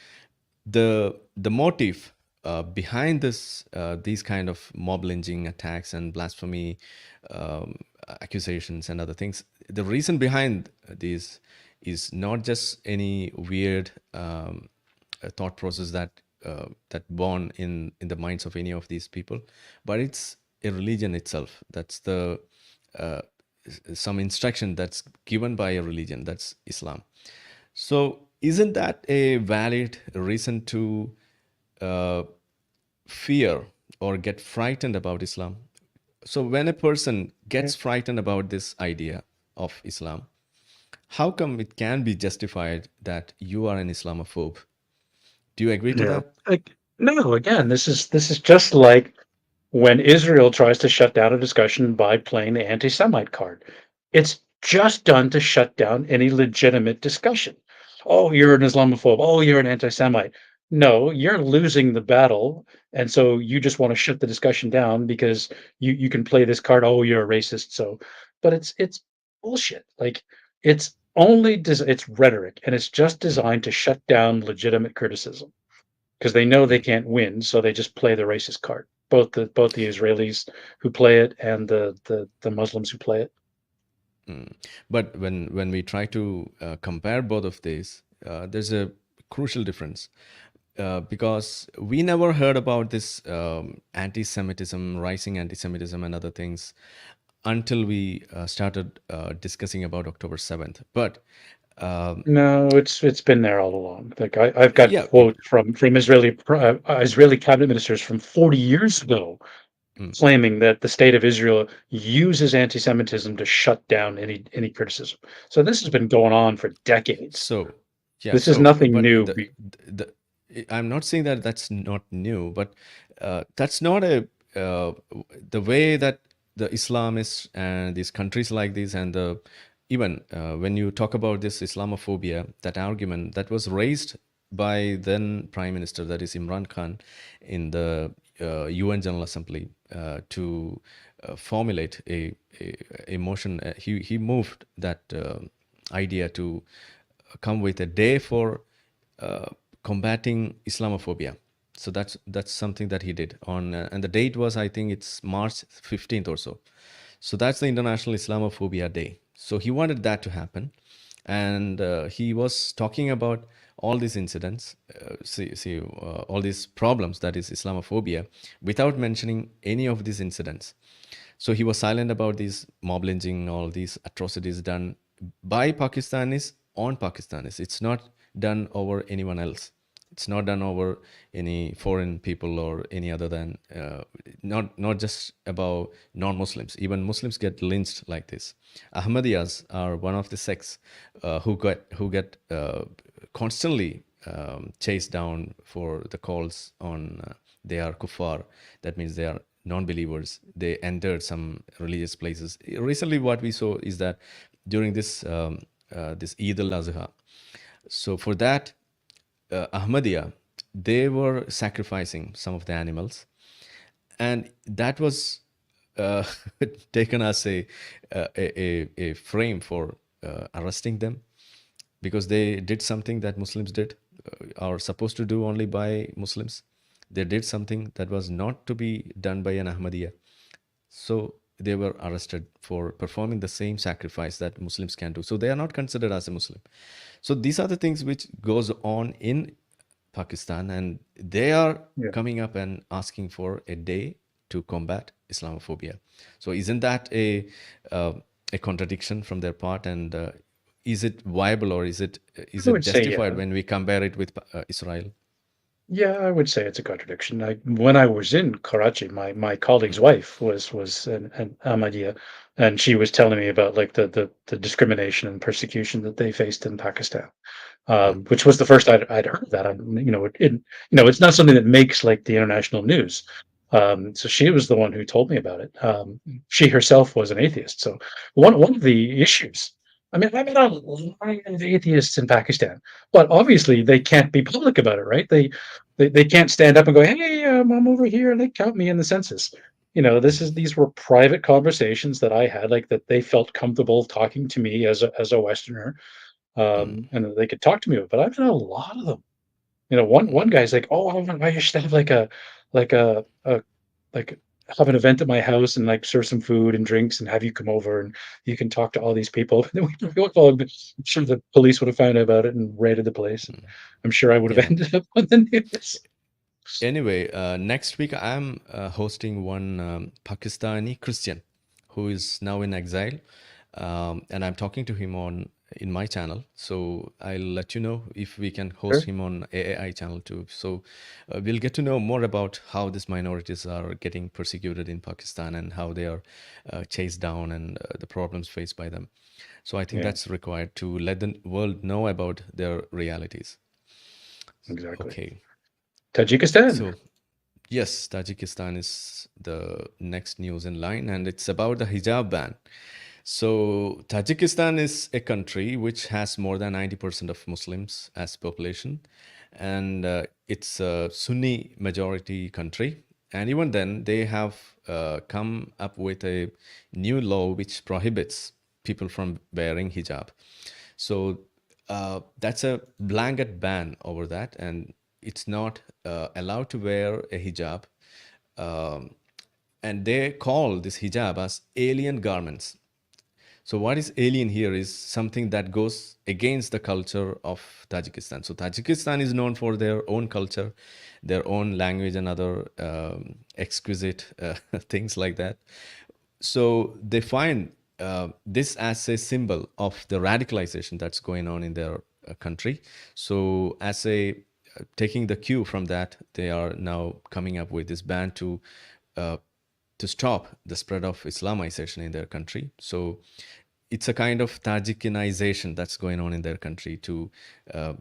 Speaker 2: the motive behind this these kind of mob lynching attacks and blasphemy um, accusations and other things, the reason behind these is not just any weird thought process that born in the minds of any of these people, but it's a religion itself. That's the uh, some instruction that's given by a religion, that's Islam. So, isn't that a valid reason to uh, fear or get frightened about Islam? So, when a person
Speaker 1: yeah.
Speaker 2: gets frightened about this idea of Islam, how come it can be justified that you are an Islamophobe? Do you agree to
Speaker 1: Yeah.
Speaker 2: that?
Speaker 1: Like, no, again, this is just like when Israel tries to shut down a discussion by playing the anti-Semite card. It's just done to shut down any legitimate discussion. Oh, you're an Islamophobe. Oh, you're an anti-Semite. No, you're losing the battle, and so you just want to shut the discussion down because you can play this card. Oh, you're a racist. So, but it's bullshit. Like it's rhetoric, and it's just
Speaker 2: Mm,
Speaker 1: designed to shut down legitimate criticism because they know they
Speaker 2: mm,
Speaker 1: can't win, so they just play the racist card. Both the Israelis who play it and the Muslims who play it.
Speaker 2: mm. But when we try to compare both of these, there's a crucial difference. Because we never heard about this anti-Semitism, rising anti-Semitism, and other things until we started discussing about October 7th. But um,
Speaker 1: No, it's been there all along. Like I've got
Speaker 2: yeah,
Speaker 1: quotes from Israeli cabinet ministers from 40 years ago
Speaker 2: mm.
Speaker 1: claiming that the state of Israel uses anti-Semitism to shut down any criticism. So this has been going on for decades.
Speaker 2: So yeah,
Speaker 1: This is
Speaker 2: so
Speaker 1: nothing
Speaker 2: but
Speaker 1: new.
Speaker 2: the I'm not saying that that's not new, but that's not a the way that the Islamists and these countries like this, and the even when you talk about this Islamophobia, that argument that was raised by then Prime Minister, that is Imran Khan, in the UN General Assembly to formulate a motion. He moved that idea to come with a day for uh, combating Islamophobia. So that's something that he did on, and the date was, I think it's March 15th or so. So that's the International Islamophobia Day. So he wanted that to happen, and he was talking about all these incidents, all these problems that is Islamophobia, without mentioning any of these incidents. So he was silent about these mob lynching, all these atrocities done by Pakistanis on Pakistanis. It's not done over anyone else. It's not done over any foreign people or any other than not just about non-Muslims. Even Muslims get lynched like this. Ahmadiyas are one of the sects who get constantly chased down for the calls on they are kuffar. That means they are non-believers. They entered some religious places. Recently, what we saw is that during this Eid al-Azha, so for that Ahmadiyya, they were sacrificing some of the animals, and that was uh, taken as a frame for arresting them, because they did something that Muslims did, are supposed to do only by Muslims. They did something that was not to be done by an Ahmadiyya. So they were arrested for performing the same sacrifice that Muslims can do. So they are not considered as a Muslim. So these are the things which goes on in Pakistan, and they are
Speaker 1: Yeah.
Speaker 2: coming up and asking for a day to combat. Islamophobia. So isn't that uh, a contradiction from their part? And is it viable, or is
Speaker 1: I
Speaker 2: it
Speaker 1: would say,
Speaker 2: justified
Speaker 1: yeah.
Speaker 2: when we compare it with Israel?
Speaker 1: Yeah, I would say it's a contradiction. When I was in Karachi, my colleague's
Speaker 2: Mm,
Speaker 1: wife was an Ahmadiyya, and she was telling me about like the discrimination and persecution that they faced in Pakistan,
Speaker 2: mm,
Speaker 1: which was the first I'd heard of that. It's not something that makes like the international news. So she was the one who told me about it. She herself was an atheist. So one of the issues, I mean, I met a lot of atheists in Pakistan, but obviously they can't be public about it, right? They can't stand up and go, "Hey, I'm over here. Like, count me in the census." These were private conversations that I had, like that they felt comfortable talking to me as a Westerner,
Speaker 2: mm,
Speaker 1: and that they could talk to me. But I've had a lot of them. One
Speaker 2: mm,
Speaker 1: guy's like, "Oh, I should have like a like have an event at my house and like serve some food and drinks and have you come over and you can talk to all these people." And then I'm sure the police would have found out about it and raided the place, and
Speaker 2: mm.
Speaker 1: I'm sure I would have
Speaker 2: Yeah.
Speaker 1: ended up on the news.
Speaker 2: Anyway, next week I'm hosting one Pakistani Christian who is now in exile, and I'm talking to him on in my channel. So I'll let you know if we can host
Speaker 1: Sure.
Speaker 2: him on AAI channel too. So we'll get to know more about how these minorities are getting persecuted in Pakistan and how they are chased down, and the problems faced by them. So I think
Speaker 1: Yeah,
Speaker 2: that's required to let the world know about their realities.
Speaker 1: exactly.
Speaker 2: Okay.
Speaker 1: Tajikistan.
Speaker 2: So yes, Tajikistan is the next news in line, and it's about the hijab ban. So, Tajikistan is a country which has more than 90% of Muslims as population, and it's a Sunni majority country. And even then, they have come up with a new law which prohibits people from wearing hijab. So, that's a blanket ban over that, and it's not allowed to wear a hijab. Um, and they call this hijab as alien garments. So what is alien here is something that goes against the culture of Tajikistan. So Tajikistan is known for their own culture, their own language, and other exquisite things like that. So they find this as a symbol of the radicalization that's going on in their country. So as a taking the cue from that, they are now coming up with this ban uh, to stop the spread of Islamization in their country. So it's a kind of Tajikinization that's going on in their country uh,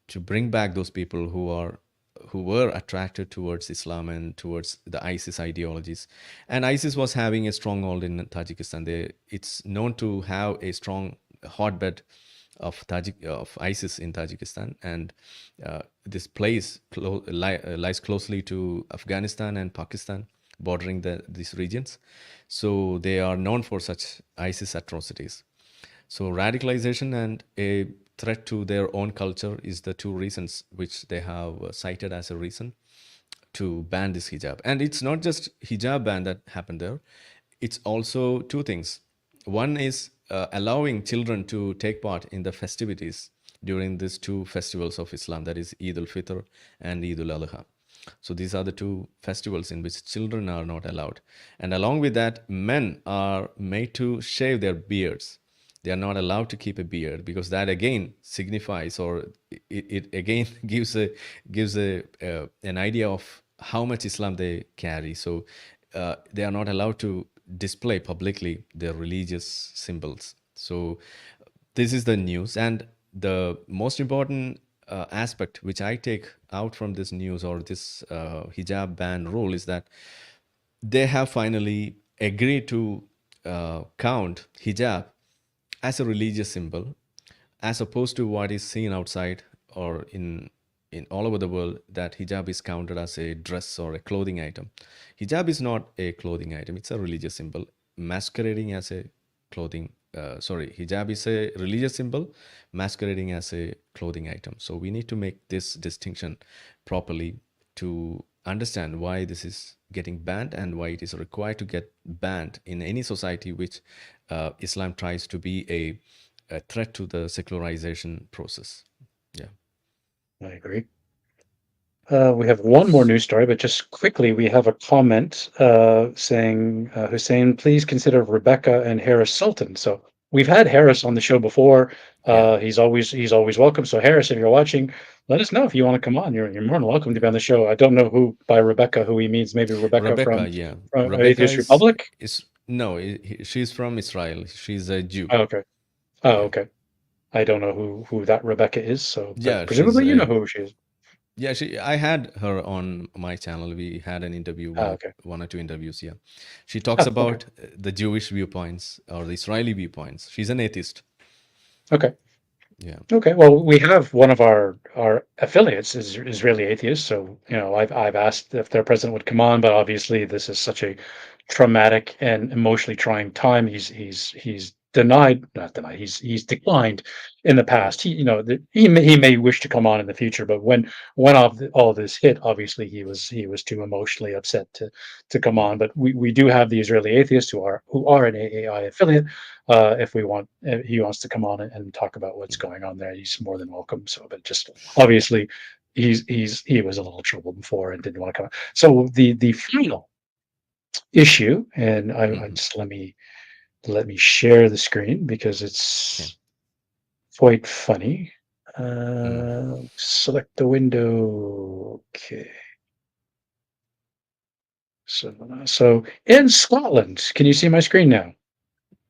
Speaker 2: to bring back those people who were attracted towards Islam and towards the ISIS ideologies. And ISIS was having a stronghold in Tajikistan. It's known to have a strong hotbed of ISIS in Tajikistan, and this place lies closely to Afghanistan and Pakistan, bordering these regions. So they are known for such ISIS atrocities. So radicalization and a threat to their own culture is the two reasons which they have cited as a reason to ban this hijab. And it's not just hijab ban that happened there. It's also two things. One is allowing children to take part in the festivities during these two festivals of Islam, that is Eid al-Fitr and Eid al-Adha. So these are the two festivals in which children are not allowed. And along with that, men are made to shave their beards. They are not allowed to keep a beard because that again signifies, or it again gives an idea of how much Islam they carry. So they are not allowed to display publicly their religious symbols. So this is the news, and the most important aspect which I take out from this news, or this hijab ban rule, is that they have finally agreed to count hijab as a religious symbol, as opposed to what is seen outside or in all over the world, that hijab is counted as a dress or a clothing item. Hijab is not a clothing item; it's a religious symbol masquerading as a clothing. Sorry, hijab is a religious symbol masquerading as a clothing item. So we need to make this distinction properly to understand why this is getting banned and why it is required to get banned in any society which Islam tries to be a threat to the secularization process. Yeah.
Speaker 1: I agree. We have one more news story, but just quickly, we have a comment saying, Hussein, please consider Rebecca and Harris Sultan. So we've had Harris on the show before.
Speaker 2: Yeah,
Speaker 1: He's always welcome. So Harris, if you're watching, let us know if you want to come on. You're more than welcome to be on the show. I don't know who by Rebecca who he means. Maybe Rebecca
Speaker 2: Rebecca. Yeah,
Speaker 1: from
Speaker 2: Rebecca
Speaker 1: Atheist Republic.
Speaker 2: is no. She's from Israel. She's a Jew.
Speaker 1: Oh, okay. Oh,
Speaker 2: Yeah,
Speaker 1: okay. I don't know who that Rebecca is. So, but
Speaker 2: yeah. She's
Speaker 1: presumably you know
Speaker 2: a
Speaker 1: who she is.
Speaker 2: yeah. She. I had her on my channel. We had an interview,
Speaker 1: Oh, okay.
Speaker 2: one or two interviews. Yeah, she talks
Speaker 1: Oh, okay.
Speaker 2: about the Jewish viewpoints or the Israeli viewpoints. She's an atheist.
Speaker 1: Okay.
Speaker 2: Yeah.
Speaker 1: Okay, well, we have one of our affiliates is really atheist, so I've asked if their president would come on, but obviously this is such a traumatic and emotionally trying time. He's denied, not denied. He's declined in the
Speaker 2: Yeah.
Speaker 1: past. He may wish to come on in the future, but when all this hit, obviously he was too emotionally upset to come on.
Speaker 2: Hmm.
Speaker 1: But we do have the Israeli atheists who are an AAI affiliate. If he wants to come on and talk about what's going on there, he's more than welcome. So, but just obviously, he was a little trouble before and didn't want to come. So the final issue, and I
Speaker 2: Hmm.
Speaker 1: just let me share the screen because
Speaker 2: Okay.
Speaker 1: it's quite funny.
Speaker 2: Mm.
Speaker 1: Select the window. Okay. So in Scotland, can you see my screen now?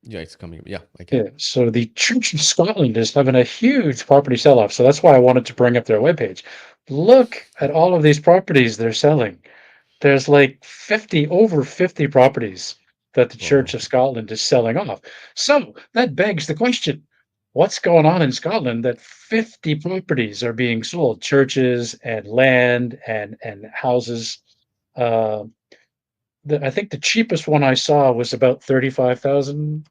Speaker 2: Yeah, it's coming. Yeah, I can.
Speaker 1: Yeah, so the Church of Scotland is having a huge property sell-off, so that's why I wanted to bring up their webpage. Look at all of these properties they're selling. There's like over 50 properties that the Church
Speaker 2: Wow.
Speaker 1: of Scotland is selling off. So that begs the question, what's going on in Scotland that 50 properties are being sold? Churches and land and houses. Uh, I think the cheapest one I saw was about 35,000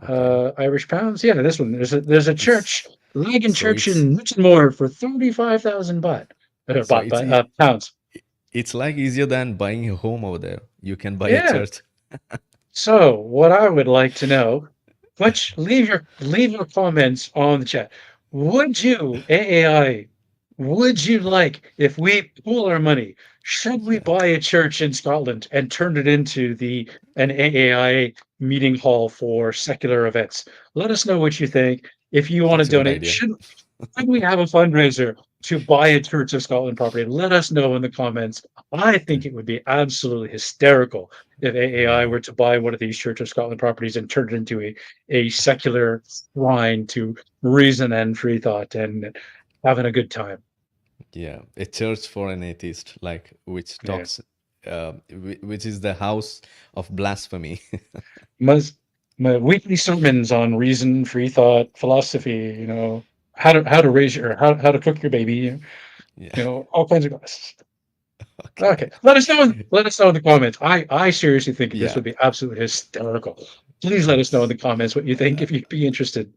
Speaker 2: Okay.
Speaker 1: Irish pounds. Yeah, this one. There's a church,
Speaker 2: It's
Speaker 1: Lagan
Speaker 2: so
Speaker 1: Church
Speaker 2: it's
Speaker 1: in Newtonmore for 35,000 baht,
Speaker 2: so it's
Speaker 1: pounds.
Speaker 2: it's like easier than buying a home over there. You can buy a
Speaker 1: Yeah.
Speaker 2: church.
Speaker 1: So what I would like to know, which leave your comments on the chat. Would you AAI? Would you like if we pool our money? Should we
Speaker 2: Yeah,
Speaker 1: buy a church in Scotland and turn it into the an AAI meeting hall for secular events? Let us know what you think. If you want to
Speaker 2: that's a good
Speaker 1: donate,
Speaker 2: idea.
Speaker 1: should we have a fundraiser to buy a Church of Scotland property? Let us know in the comments. I think it would be absolutely hysterical if AAI
Speaker 2: Yeah,
Speaker 1: were to buy one of these Church of Scotland properties and turn it into a secular shrine to reason and free thought and having a good time.
Speaker 2: yeah. A church for an atheist, like which
Speaker 1: Yeah.
Speaker 2: talks, which is the house of blasphemy.
Speaker 1: My, my weekly sermons on reason, free thought, philosophy, how to raise your how to cook your baby,
Speaker 2: Yeah.
Speaker 1: all kinds of guys.
Speaker 2: Okay.
Speaker 1: Okay, let us know in the comments. I seriously think this
Speaker 2: Yeah.
Speaker 1: would be absolutely hysterical. Please let us know in
Speaker 2: Yes.
Speaker 1: the comments what you think if you'd be interested.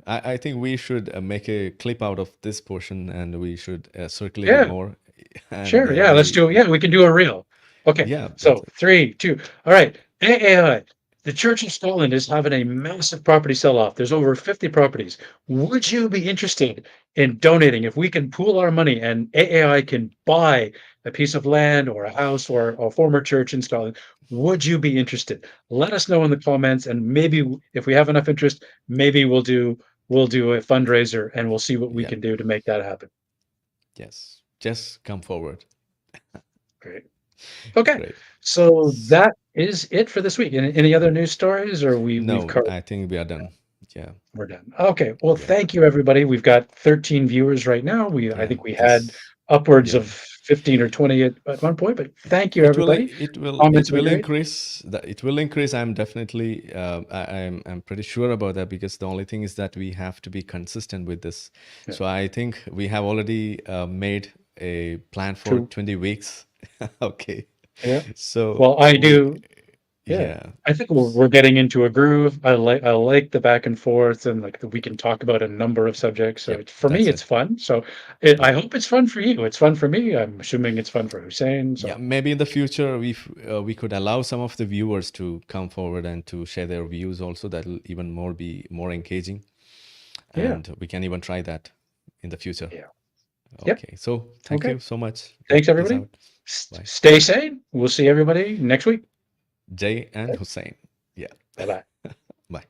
Speaker 2: I think we should make a clip out of this portion and we should circulate it
Speaker 1: Yeah,
Speaker 2: more. And
Speaker 1: sure. Yeah, let's do it. Yeah, we can do a reel. Okay,
Speaker 2: yeah, that's
Speaker 1: so
Speaker 2: it.
Speaker 1: 3, 2. All right. AAI. The Church of Scotland is having a massive property sell-off. There's over 50 properties. Would you be interested in donating if we can pool our money and AAI can buy a piece of land or a house or a former church in Scotland? Would you be interested? Let us know in the comments, and maybe if we have enough interest, maybe we'll do a fundraiser and we'll see what we
Speaker 2: Yeah.
Speaker 1: can do to make that happen.
Speaker 2: Yes. Just come forward.
Speaker 1: Great. Okay,
Speaker 2: Great.
Speaker 1: so
Speaker 2: S-
Speaker 1: that is it for this week. Any other news stories, or we've
Speaker 2: No,
Speaker 1: covered?
Speaker 2: I think we are done. Yeah.
Speaker 1: We're done. Okay. Well,
Speaker 2: Yeah.
Speaker 1: thank you, everybody. We've got 13 viewers right now. I
Speaker 2: Yeah.
Speaker 1: think we had
Speaker 2: This,
Speaker 1: upwards
Speaker 2: yeah.
Speaker 1: of 15 or 20 at one point. But thank you,
Speaker 2: It will,
Speaker 1: everybody.
Speaker 2: it will,
Speaker 1: Comments
Speaker 2: it
Speaker 1: have been
Speaker 2: will
Speaker 1: great.
Speaker 2: increase. It will increase. I'm definitely, I'm pretty sure about that because the only thing is that we have to be consistent with this.
Speaker 1: Yeah.
Speaker 2: So I think we have already made a plan for
Speaker 1: True.
Speaker 2: 20 weeks. Okay.
Speaker 1: Yeah.
Speaker 2: So
Speaker 1: Well, I do. Yeah.
Speaker 2: yeah,
Speaker 1: I think we're getting into a groove. I like the back and forth and like we can talk about a number of subjects. So
Speaker 2: yep,
Speaker 1: for me,
Speaker 2: that's
Speaker 1: it's
Speaker 2: it.
Speaker 1: fun. So I
Speaker 2: Yeah.
Speaker 1: hope it's fun for you. It's fun for me. I'm assuming it's fun for Hussein.
Speaker 2: Yeah,
Speaker 1: So
Speaker 2: maybe in the future we could allow some of the viewers to come forward and to share their views also. That'll even be more engaging,
Speaker 1: yeah.
Speaker 2: and we can even try that in the future.
Speaker 1: Yeah. Yep.
Speaker 2: Okay. So thank
Speaker 1: Okay.
Speaker 2: you so much.
Speaker 1: Thanks,
Speaker 2: Peace
Speaker 1: everybody.
Speaker 2: out. Bye.
Speaker 1: Stay sane. We'll see everybody next week.
Speaker 2: Jay and Hussein. Yeah.
Speaker 1: Bye bye.
Speaker 2: Bye.